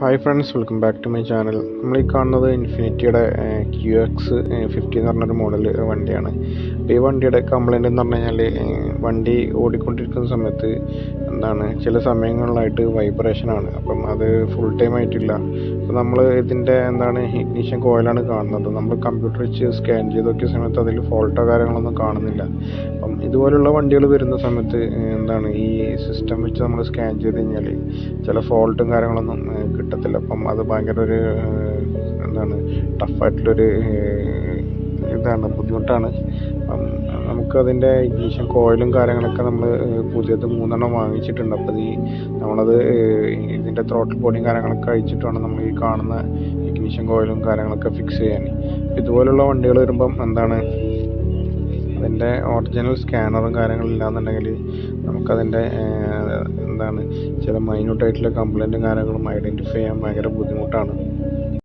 Hi friends, welcome back to my channel. നമ്മൾ ഈ കാണുന്നത് ഇൻഫിനിറ്റിയുടെ qx50 എന്ന് പറഞ്ഞൊരു മോഡൽ വണ്ടിയാണ്. അപ്പോൾ ഈ വണ്ടിയുടെ കംപ്ലൈൻറ്റ് എന്ന് പറഞ്ഞു കഴിഞ്ഞാൽ വണ്ടി ഓടിക്കൊണ്ടിരിക്കുന്ന സമയത്ത് ചില സമയങ്ങളിലായിട്ട് വൈബ്രേഷനാണ്. അപ്പം അത് ഫുൾ ടൈം ആയിട്ടില്ല. അപ്പോൾ നമ്മൾ ഇതിൻ്റെ ഇഗ്നിഷൻ കോയിലാണ് കാണുന്നത്. നമ്മൾ കമ്പ്യൂട്ടർ വെച്ച് സ്കാൻ ചെയ്ത് നോക്കിയ സമയത്ത് അതിൽ ഫോൾട്ടോ കാര്യങ്ങളൊന്നും കാണുന്നില്ല. അപ്പം ഇതുപോലുള്ള വണ്ടികൾ വരുന്ന സമയത്ത് ഈ സിസ്റ്റം വെച്ച് നമ്മൾ സ്കാൻ ചെയ്ത് കഴിഞ്ഞാൽ ചില ഫോൾട്ടും കാര്യങ്ങളൊന്നും കിട്ടത്തില്ല. അപ്പം അത് ഭയങ്കര ഒരു ടഫായിട്ടുള്ളൊരു ബുദ്ധിമുട്ടാണ്. അപ്പം നമുക്കതിൻ്റെ ഇഗ്നിഷൻ കോയിലും കാര്യങ്ങളൊക്കെ നമ്മൾ പുതിയത് 3 വാങ്ങിച്ചിട്ടുണ്ട്. അപ്പോൾ നമ്മളത് ഇതിൻ്റെ ത്രോട്ടിൽ ബോഡിയും കാര്യങ്ങളൊക്കെ അഴിച്ചിട്ട് വേണം നമ്മൾ ഈ കാണുന്ന ഇഗ്നിഷൻ കോയിലും കാര്യങ്ങളൊക്കെ ഫിക്സ് ചെയ്യാൻ. ഇതുപോലുള്ള വണ്ടികൾ വരുമ്പം അതിൻ്റെ ഒറിജിനൽ സ്കാനറും കാര്യങ്ങളും ഇല്ലാന്നുണ്ടെങ്കിൽ നമുക്കതിൻ്റെ ചില മൈന്യൂട്ടായിട്ടുള്ള കംപ്ലൈൻറ്റും കാര്യങ്ങളും ഐഡൻറ്റിഫൈ ചെയ്യാൻ ഭയങ്കര ബുദ്ധിമുട്ടാണ്.